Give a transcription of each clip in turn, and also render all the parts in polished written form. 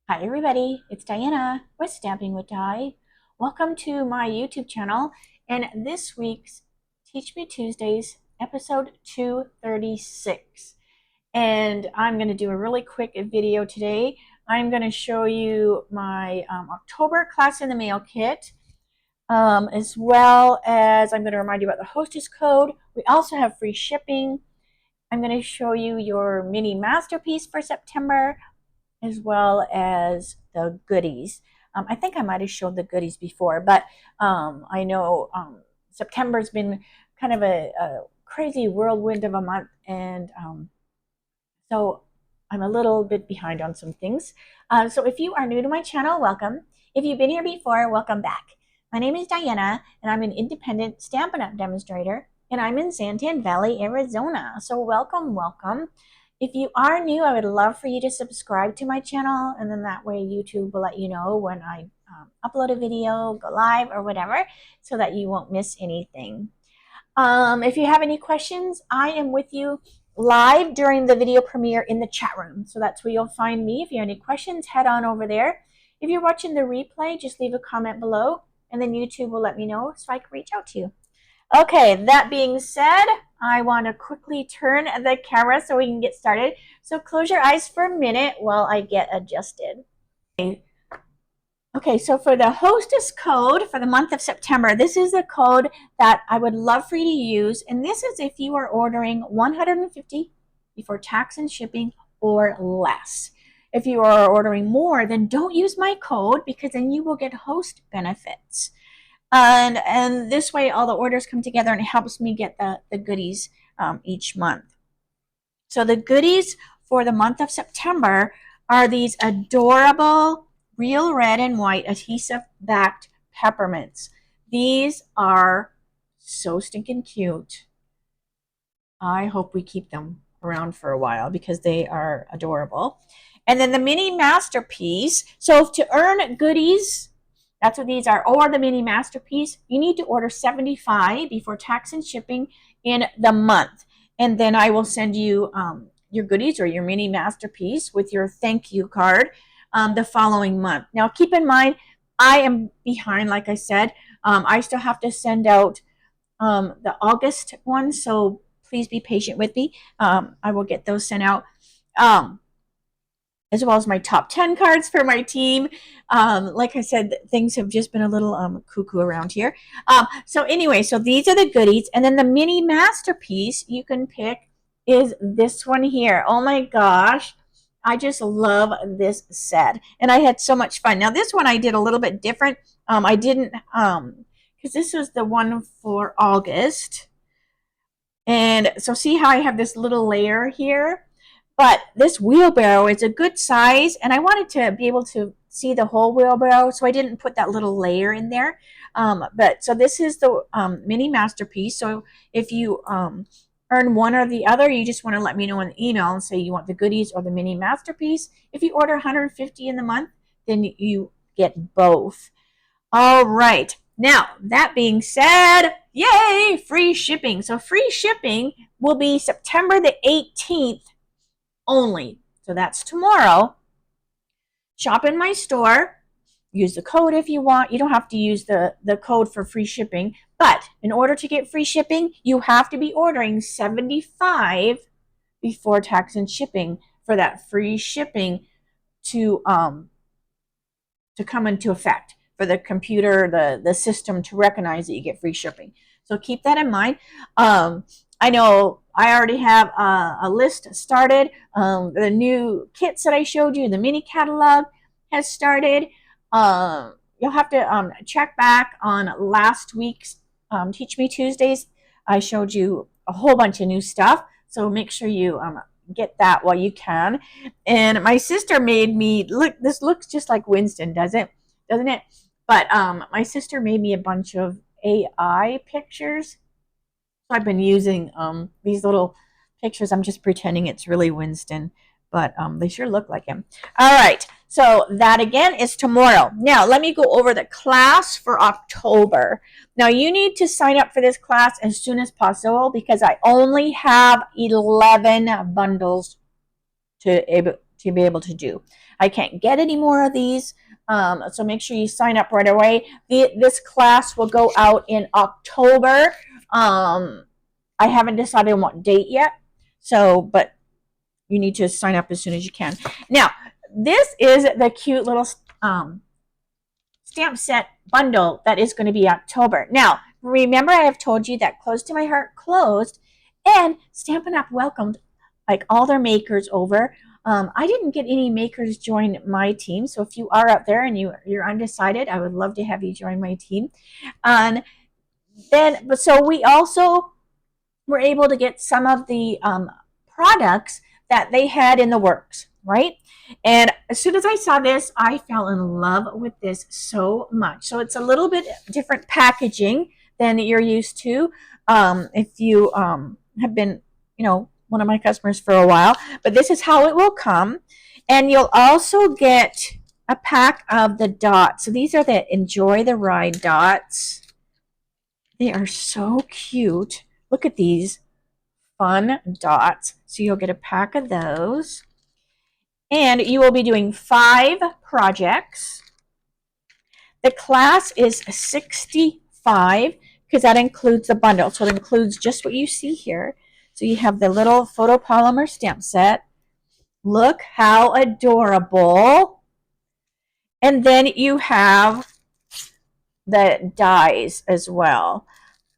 Hi everybody, it's Diana with Stamping with Di. Welcome to my YouTube channel and this week's Teach Me Tuesdays episode 236. And I'm going to do a really quick video today. I'm going to show you my October class in the mail kit, as well as I'm going to remind you about the hostess code. We also have free shipping. I'm going to show you your mini masterpiece for September, as well as the goodies. I think I might have showed the goodies before, but I know September's been kind of a crazy whirlwind of a month, and so I'm a little bit behind on some things. So if you are new to my channel, welcome. If you've been here before, welcome back. My name is Diana, and I'm an independent Stampin' Up! Demonstrator, and I'm in Santan Valley, Arizona. So welcome, welcome. If you are new, I would love for you to subscribe to my channel, and then that way YouTube will let you know when I upload a video, go live, or whatever, so that you won't miss anything. If you have any questions, I am with you live during the video premiere in the chat room. So that's where you'll find me. If you have any questions, head on over there. If you're watching the replay, just leave a comment below, and then YouTube will let me know so I can reach out to you. Okay, that being said, I want to quickly turn the camera so we can get started. So close your eyes for a minute while I get adjusted. Okay, so for the hostess code for the month of September, this is the code that I would love for you to use. And this is if you are ordering $150 before tax and shipping or less. If you are ordering more, then don't use my code because then you will get host benefits. And this way all the orders come together and it helps me get the goodies each month. So the goodies for the month of September are these adorable real red and white adhesive backed peppermints. These are so stinking cute. I hope we keep them around for a while because they are adorable. And then the mini masterpiece. So to earn goodies, that's what these are, or the mini masterpiece, you need to order 75 before tax and shipping in the month. And then I will send you your goodies or your mini masterpiece with your thank you card the following month. Now, keep in mind, I am behind, like I said. I still have to send out the August one, so please be patient with me. I will get those sent out. As well as my top 10 cards for my team. Like I said, things have just been a little cuckoo around here. So anyway, so these are the goodies. And then the mini masterpiece you can pick is this one here. Oh my gosh. I just love this set. And I had so much fun. Now this one I did a little bit different. I didn't, because this was the one for August. And so see how I have this little layer here? But this wheelbarrow is a good size, and I wanted to be able to see the whole wheelbarrow, so I didn't put that little layer in there. But so this is the mini masterpiece. So if you earn one or the other, you just want to let me know in the email and say you want the goodies or the mini masterpiece. If you order 150 in the month, then you get both. All right. Now, that being said, yay, free shipping. So free shipping will be September the 18th only. So that's tomorrow. Shop in my store. Use the code if you want. You don't have to use the code for free shipping. But in order to get free shipping, you have to be ordering 75 before tax and shipping for that free shipping to come into effect, for the computer, the system to recognize that you get free shipping. So keep that in mind. I know I already have a list started. The new kits that I showed you, the mini catalog has started. You'll have to check back on last week's Teach Me Tuesdays. I showed you a whole bunch of new stuff, so make sure you get that while you can. And my sister made me look. This looks just like Winston, doesn't it? But my sister made me a bunch of AI pictures. So I've been using these little pictures. I'm just pretending it's really Winston, but they sure look like him. All right, so that again is tomorrow. Now, let me go over the class for October. Now, you need to sign up for this class as soon as possible because I only have 11 bundles to to be able to do. I can't get any more of these, so make sure you sign up right away. This class will go out in October. I haven't decided on what date yet, so but you need to sign up as soon as you can. Now, this is the cute little stamp set bundle that is going to be October. Now, remember I have told you that Close to My Heart closed, and Stampin' Up! Welcomed like all their makers over. I didn't get any makers join my team, so if you are out there and you're undecided, I would love to have you join my team. And then, so we also were able to get some of the products that they had in the works, right? And as soon as I saw this, I fell in love with this so much. So it's a little bit different packaging than you're used to. If you have been, one of my customers for a while, but this is how it will come. And you'll also get a pack of the dots. So these are the Enjoy the Ride dots. They are so cute. Look at these fun dots. So you'll get a pack of those. And you will be doing 5 projects. The class is 65 because that includes the bundle. So it includes just what you see here. So you have the little photopolymer stamp set. Look how adorable. And then you have the dies as well.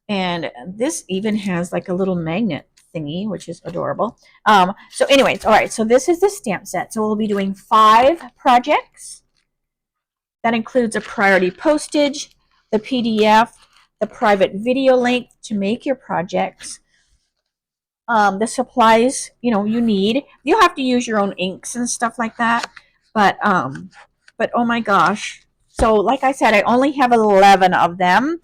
And this even has like a little magnet thingy, which is adorable. So anyways, all right, so this is the stamp set. So we'll be doing 5 projects. That includes a priority postage, the PDF, the private video link to make your projects, the supplies, you need. You'll have to use your own inks and stuff like that. But oh my gosh. So like I said, I only have 11 of them,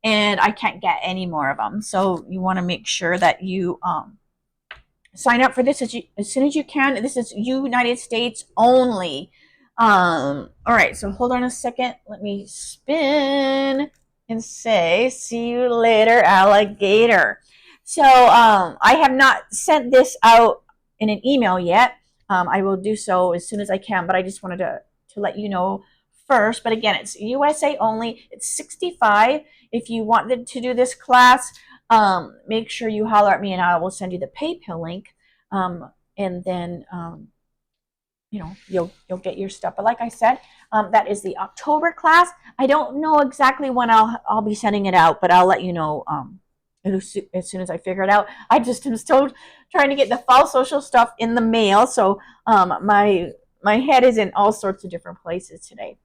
and I can't get any more of them. So you want to make sure that you sign up for this as soon as you can. This is United States only. All right, so hold on a second. Let me spin and say, see you later, alligator. So I have not sent this out in an email yet. I will do so as soon as I can, but I just wanted to let you know first. But again, it's USA only. It's 65. If you wanted to do this class, make sure you holler at me and I will send you the PayPal link. And then you'll get your stuff. But like I said, that is the October class. I don't know exactly when I'll be sending it out, but I'll let you know as soon as I figure it out. I just am still trying to get the fall social stuff in the mail, so my head is in all sorts of different places today.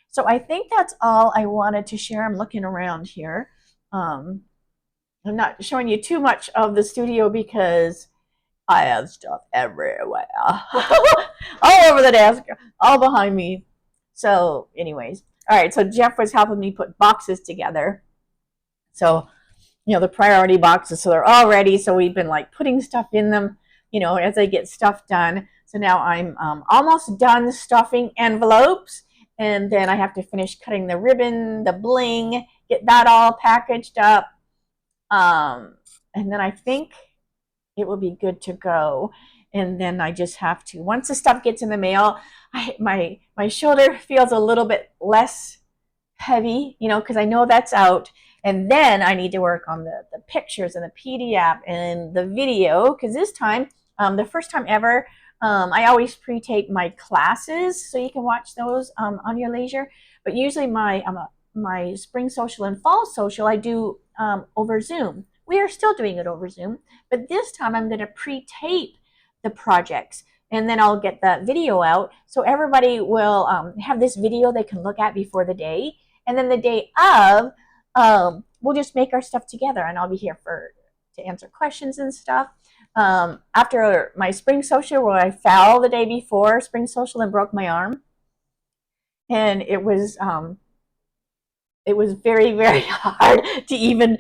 So I think that's all I wanted to share. I'm looking around here. I'm not showing you too much of the studio because I have stuff everywhere. All over the desk, all behind me. So anyways, all right, so Jeff was helping me put boxes together. So, the priority boxes, so they're all ready. So we've been like putting stuff in them, as I get stuff done. So now I'm almost done stuffing envelopes. And then I have to finish cutting the ribbon, the bling, get that all packaged up. And then I think it will be good to go. And then I just have to, once the stuff gets in the mail, my shoulder feels a little bit less heavy, because I know that's out. And then I need to work on the pictures and the PDF and the video, because this time, the first time ever, I always pre-tape my classes so you can watch those on your leisure. But usually my spring social and fall social I do over Zoom. We are still doing it over Zoom, but this time I'm going to pre-tape the projects, and then I'll get the video out so everybody will have this video they can look at before the day, and then the day of we'll just make our stuff together, and I'll be here to answer questions and stuff. After my spring social, where I fell the day before spring social and broke my arm, and it was very, very hard to even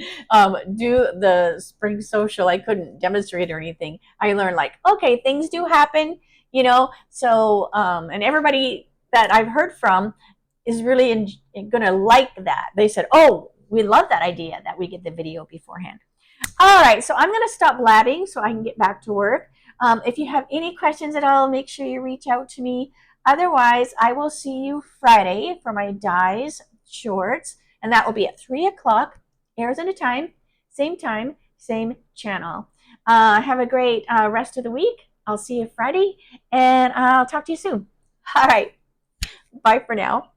do the spring social. I couldn't demonstrate or anything. I learned okay, things do happen, so and everybody that I've heard from is really gonna like that. They said, oh, we love that idea that we get the video beforehand. All right, so I'm gonna stop blabbing so I can get back to work. If you have any questions at all, make sure you reach out to me. Otherwise, I will see you Friday for my dies shorts, and that will be at 3 o'clock Arizona time, same channel. Have a great rest of the week. I'll see you Friday, and I'll talk to you soon. All right. Bye for now.